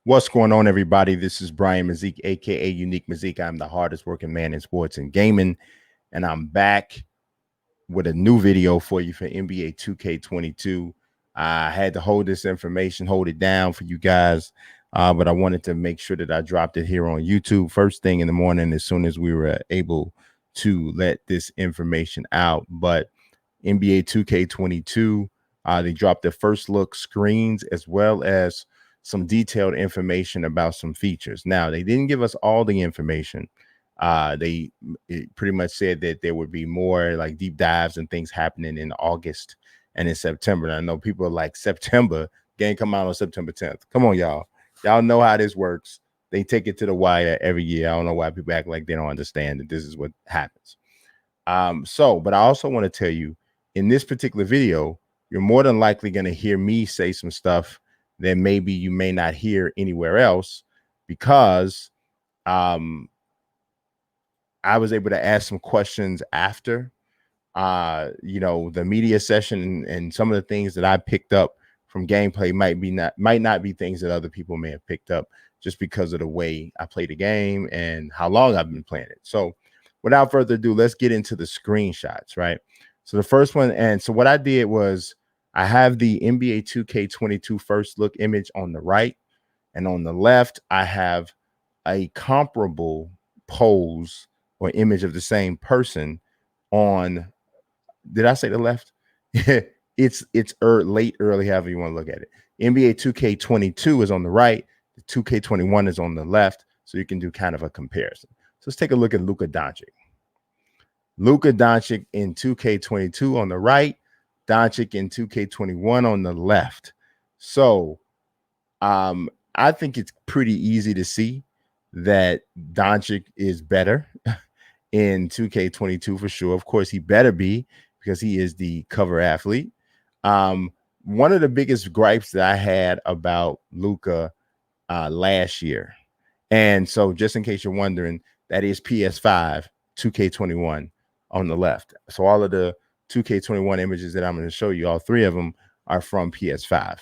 What's going on, everybody? This is Brian Mazik, aka Unique Mazik. I'm the hardest working man in sports and gaming, and I'm back with a new video for you for NBA 2K22. I had to hold this information, hold it down for you guys, but I wanted to make sure that I dropped it here on YouTube first thing in the morning as soon as we were able to let this information out. But NBA 2K22, they dropped their first look screens as well as some detailed information about some features. Now, they didn't give us all the information. They pretty much said that there would be more like deep dives and things happening in August and in September. And I know people are like, September, game come out on September 10th. Come on, y'all. Y'all know how this works. They take it to the wire every year. I don't know why people act like they don't understand that this is what happens. But I also want to tell you, in this particular video, you're more than likely going to hear me say some stuff that maybe you may not hear anywhere else, because I was able to ask some questions after the media session, and some of the things that I picked up from gameplay might not be things that other people may have picked up, just because of the way I play the game and how long I've been playing it. So without further ado, let's get into the screenshots, right? So the first one, and so what I did was I have the NBA 2K22 first look image on the right, and on the left, I have a comparable pose or image of the same person on, did I say the left? it's late, early, however you want to look at it. NBA 2K22 is on the right, the 2K21 is on the left, so you can do kind of a comparison. So let's take a look at Luka Doncic. Luka Doncic in 2K22 on the right, Doncic in 2K21 on the left. So I think it's pretty easy to see that Doncic is better in 2K22 for sure. Of course, he better be, because he is the cover athlete. One of the biggest gripes that I had about Luka last year, and so just in case you're wondering, that is PS5 2K21 on the left. So all of the 2K21 images that I'm going to show you, all three of them are from PS5.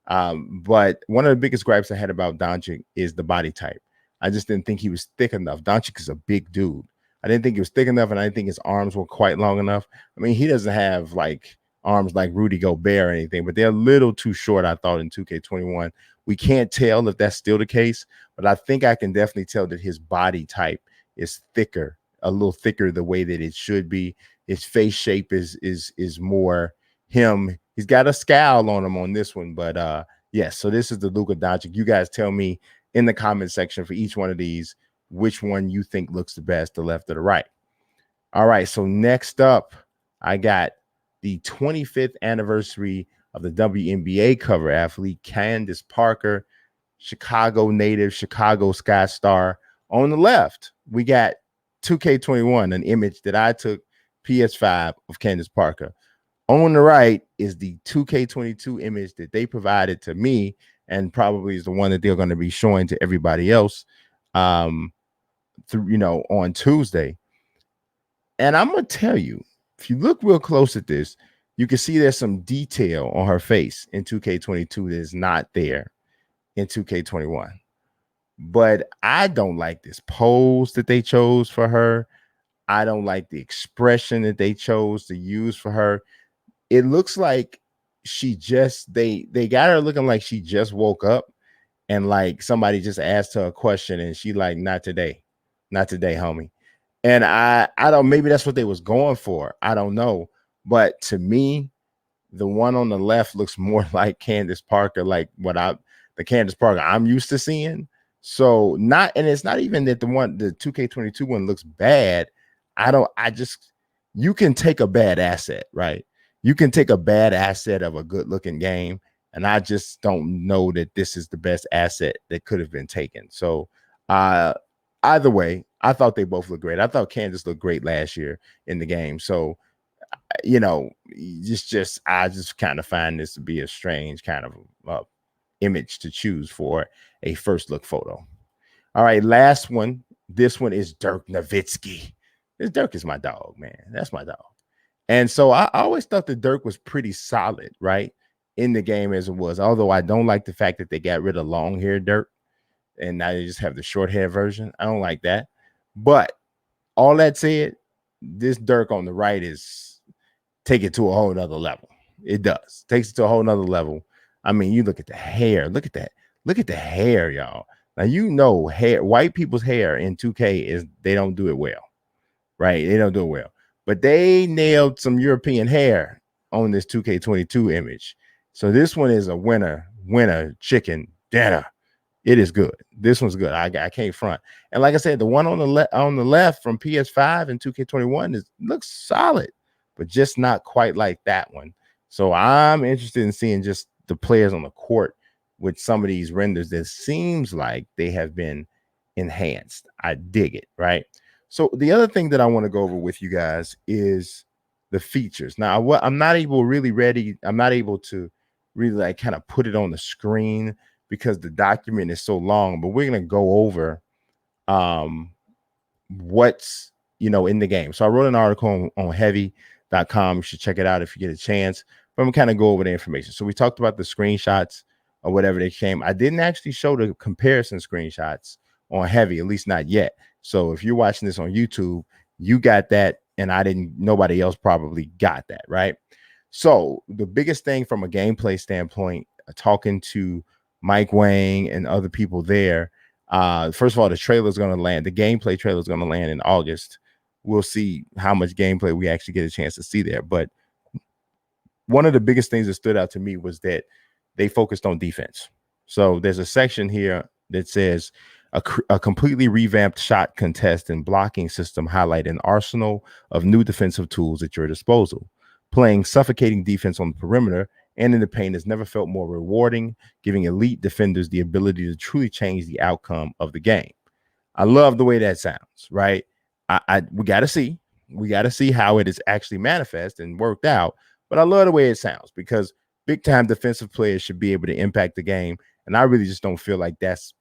But one of the biggest gripes I had about Doncic is the body type. I just didn't think he was thick enough. Doncic is a big dude. I didn't think he was thick enough, and I didn't think his arms were quite long enough. I mean, he doesn't have like arms like Rudy Gobert or anything, but they're a little too short, I thought, in 2K21. We can't tell if that's still the case, but I think I can definitely tell that his body type is thicker, a little thicker the way that it should be. His face shape is more him. He's got a scowl on him on this one, but yes, so this is the Luka Doncic. You guys tell me in the comment section for each one of these which one you think looks the best, the left or the right. All right, so next up, I got the 25th anniversary of the WNBA cover athlete, Candace Parker, Chicago native, Chicago Sky Star. On the left, we got 2K21, an image that I took, PS5, of Candace Parker. On the right is the 2K22 image that they provided to me, and probably is the one that they're going to be showing to everybody else on Tuesday. And I'm going to tell you, if you look real close at this, you can see there's some detail on her face in 2K22 that is not there in 2K21. But I don't like this pose that they chose for her. I don't like the expression that they chose to use for her. It looks like they got her looking like she just woke up, and like somebody just asked her a question and she like, not today, homie. And I don't, maybe that's what they was going for. I don't know. But to me, the one on the left looks more like Candace Parker, like the Candace Parker I'm used to seeing. So and it's not even that the 2K22 one looks bad. You can take a bad asset, right? You can take a bad asset of a good looking game, and I just don't know that this is the best asset that could have been taken. So either way, I thought they both looked great. I thought Candace looked great last year in the game. So I just kind of find this to be a strange kind of image to choose for a first look photo. All right, last one. This one is Dirk Nowitzki. Dirk is my dog, man. That's my dog. And so I always thought that Dirk was pretty solid, right? in the game as it was. Although I don't like the fact that they got rid of long hair Dirk and now they just have the short hair version. I don't like that. But all that said, this Dirk on the right is take it to a whole nother level. It does. Takes it to a whole nother level. I mean, you look at the hair. Look at that. Look at the hair, y'all. Now you know hair, white people's hair in 2K is they don't do it well, right? They don't do it well. But they nailed some European hair on this 2K22 image. So this one is a winner chicken dinner. It is good. This one's good. I can't front. And like I said, the one on the left from PS5 and 2K21 looks solid, but just not quite like that one. So I'm interested in seeing just the players on the court with some of these renders that seems like they have been enhanced. I dig it, right? So the other thing that I want to go over with you guys is the features. Now, what I'm not able to really like kind of put it on the screen because the document is so long, but we're going to go over what's in the game. So I wrote an article on heavy.com. You should check it out if you get a chance. But I'm going to kind of go over the information. So we talked about the screenshots or whatever they came. I didn't actually show the comparison screenshots on heavy, at least not yet. So if you're watching this on YouTube, you got that, and nobody else probably got that, right? So the biggest thing from a gameplay standpoint, talking to Mike Wang and other people there, first of all, the trailer is going to land. The gameplay trailer is going to land in August. We'll see how much gameplay we actually get a chance to see there. But one of the biggest things that stood out to me was that they focused on defense. So there's a section here that says a completely revamped shot contest and blocking system highlight an arsenal of new defensive tools at your disposal. Playing suffocating defense on the perimeter and in the paint has never felt more rewarding, giving elite defenders the ability to truly change the outcome of the game. I love the way that sounds, right? We got to see how it is actually manifest and worked out. But I love the way it sounds because big time defensive players should be able to impact the game. And I really just don't feel like that's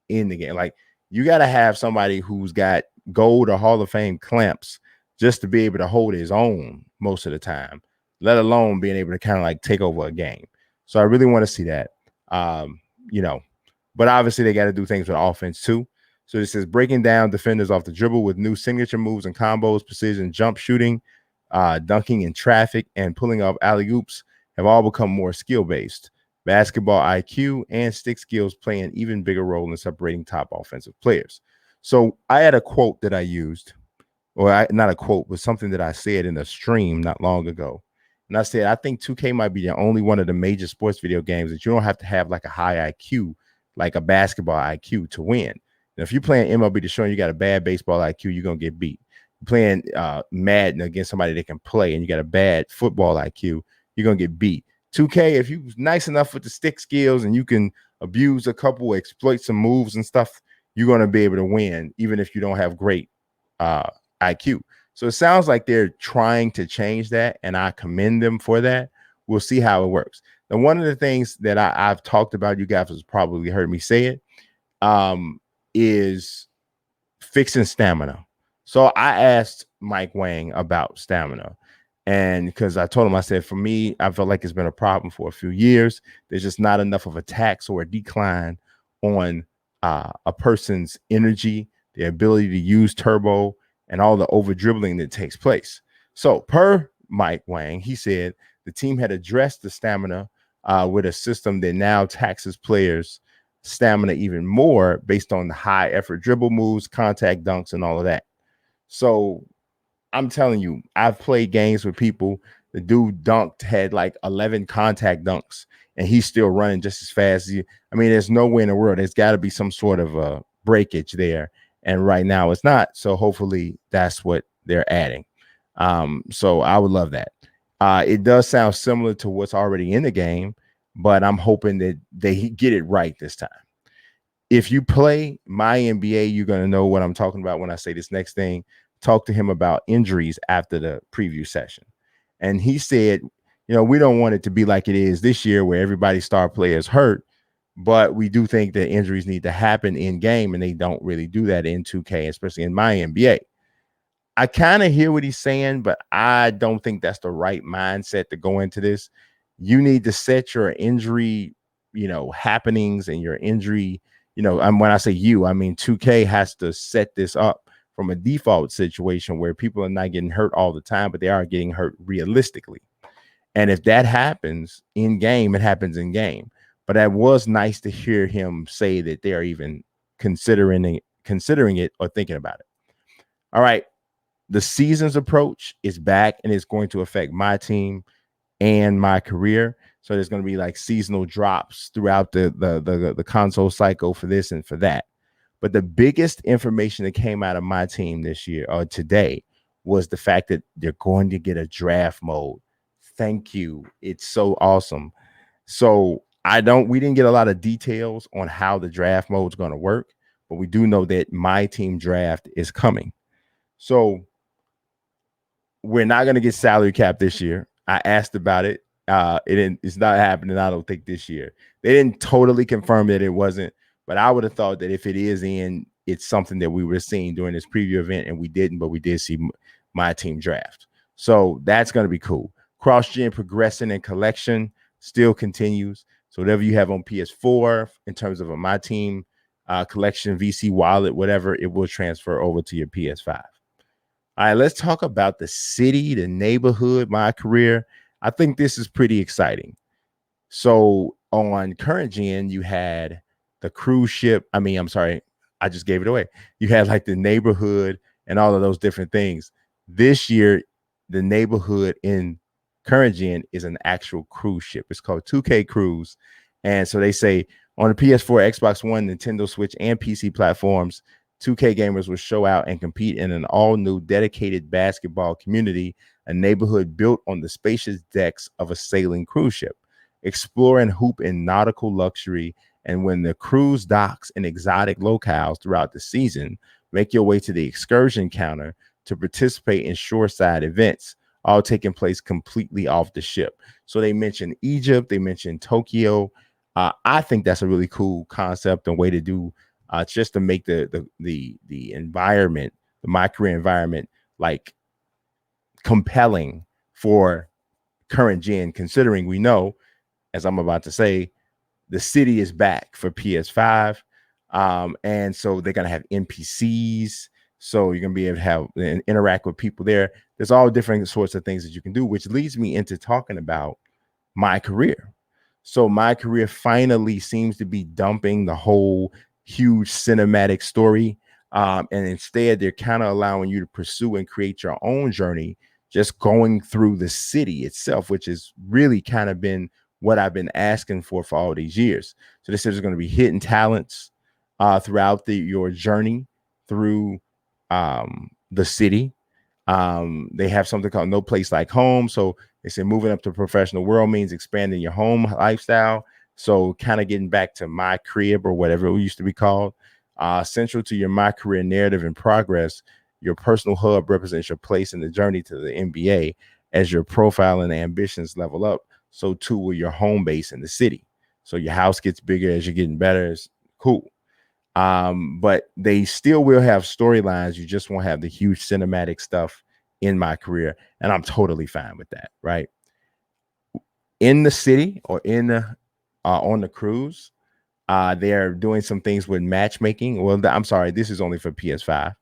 in the game. Like you got to have somebody who's got gold or Hall of Fame clamps just to be able to hold his own most of the time, let alone being able to kind of like take over a game. So I really want to see that, but obviously they got to do things with offense too. So this says breaking down defenders off the dribble with new signature moves and combos, precision jump shooting, dunking in traffic, and pulling off alley-oops have all become more skill-based. Basketball IQ and stick skills play an even bigger role in separating top offensive players. So I had a quote that I used, not a quote, but something that I said in a stream not long ago. And I said, I think 2K might be the only one of the major sports video games that you don't have to have like a high IQ, like a basketball IQ to win. And if you're playing MLB The Show and you got a bad baseball IQ, you're going to get beat. You're playing Madden against somebody that can play and you got a bad football IQ, you're going to get beat. 2K, if you're nice enough with the stick skills and you can abuse a couple, exploit some moves and stuff, you're going to be able to win, even if you don't have great IQ. So it sounds like they're trying to change that, and I commend them for that. We'll see how it works. Now, one of the things that I've talked about, you guys have probably heard me say it, is fixing stamina. So I asked Mike Wang about stamina. And because I told him, I said, for me, I felt like it's been a problem for a few years. There's just not enough of a tax or a decline on a person's energy, their ability to use turbo, and all the over dribbling that takes place. So per Mike Wang, he said the team had addressed the stamina with a system that now taxes players' stamina even more based on the high effort dribble moves, contact dunks, and all of that. So I'm telling you, I've played games with people. The dude had like 11 contact dunks, and he's still running just as fast as you. I mean, there's no way in the world. There's got to be some sort of a breakage there. And right now it's not. So hopefully that's what they're adding. So I would love that. It does sound similar to what's already in the game, but I'm hoping that they get it right this time. If you play my NBA, you're going to know what I'm talking about when I say this next thing. Talk to him about injuries after the preview session. And he said, we don't want it to be like it is this year where everybody's star players hurt, but we do think that injuries need to happen in game, and they don't really do that in 2K, especially in my NBA. I kind of hear what he's saying, but I don't think that's the right mindset to go into this. you need to set your injury, happenings and your injury, when I say you, I mean 2K has to set this up from a default situation where people are not getting hurt all the time, but they are getting hurt realistically. And if that happens in game, it happens in game. But that was nice to hear him say that they are even considering it or thinking about it. All right. The season's approach is back and it's going to affect my team and my career. So there's going to be like seasonal drops throughout the console cycle for this and for that. But the biggest information that came out of my team this year or today was the fact that they're going to get a draft mode. Thank you. It's so awesome. So we didn't get a lot of details on how the draft mode is going to work, but we do know that my team draft is coming. So we're not going to get salary cap this year. I asked about it. It's not happening, I don't think, this year. They didn't totally confirm that it wasn't, but I would have thought that if it is it's something that we were seeing during this preview event, and we didn't, but we did see my team draft. So that's going to be cool. Cross-gen progressing and collection still continues. So whatever you have on PS4 in terms of my team collection, VC wallet, whatever, it will transfer over to your PS5. All right, let's talk about the city, the neighborhood, my career. I think this is pretty exciting. So on current gen, you had the cruise ship. I'm sorry, I just gave it away. You had like the neighborhood and all of those different things. This year, the neighborhood in current gen is an actual cruise ship. It's called 2K Cruise. And so they say on the PS4, Xbox One, Nintendo Switch, and PC platforms, 2K gamers will show out and compete in an all-new dedicated basketball community, a neighborhood built on the spacious decks of a sailing cruise ship. Explore and hoop in nautical luxury, and when the cruise docks in exotic locales throughout the season, make your way to the excursion counter to participate in shoreside events, all taking place completely off the ship. So they mentioned Egypt, they mentioned Tokyo. I think that's a really cool concept and way to do just to make the environment, the my career environment, like compelling for current gen, considering we know, as I'm about to say, the city is back for PS5. And so they're going to have NPCs. So you're going to be able to have and interact with people there. There's all different sorts of things that you can do, which leads me into talking about my career. So my career finally seems to be dumping the whole huge cinematic story. And instead, they're kind of allowing you to pursue and create your own journey, just going through the city itself, which has really kind of been what I've been asking for all these years. So this is going to be hidden talents throughout your journey through the city. They have something called No Place Like Home. So they say moving up to professional world means expanding your home lifestyle. So kind of getting back to my crib or whatever it used to be called. Central to your my career narrative and progress, your personal hub represents your place in the journey to the NBA. As your profile and ambitions level up, so too will your home base in the city. So your house gets bigger as you're getting better. It's cool. But they still will have storylines. You just won't have the huge cinematic stuff in my career. And I'm totally fine with that, right? In the city or on the cruise, they're doing some things with matchmaking. Well, I'm sorry, this is only for PS5.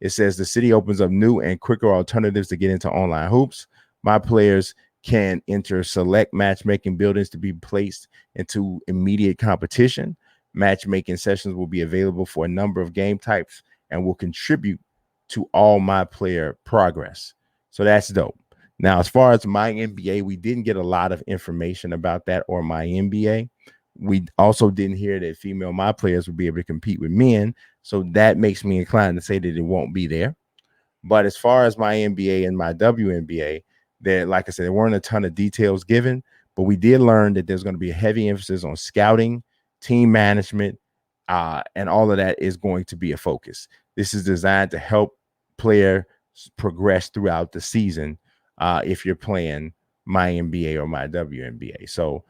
It says the city opens up new and quicker alternatives to get into online hoops. My players can enter select matchmaking buildings to be placed into immediate competition. Matchmaking sessions will be available for a number of game types and will contribute to all my player progress. So that's dope. Now, as far as my NBA, we didn't get a lot of information about that or my NBA. We also didn't hear that female my players would be able to compete with men. So that makes me inclined to say that it won't be there. But as far as my NBA and my WNBA, there, like I said, there weren't a ton of details given, but we did learn that there's going to be a heavy emphasis on scouting, team management, and all of that is going to be a focus. This is designed to help players progress throughout the season if you're playing my NBA or my WNBA. So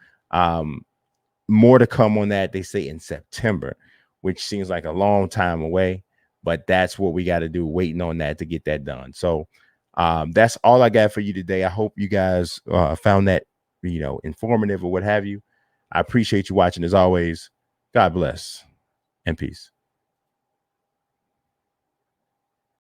more to come on that, they say in September, which seems like a long time away, but that's what we got to do, waiting on that to get that done. So that's all I got for you today. I hope you guys found that informative or what have you. I appreciate you watching as always. God bless and peace.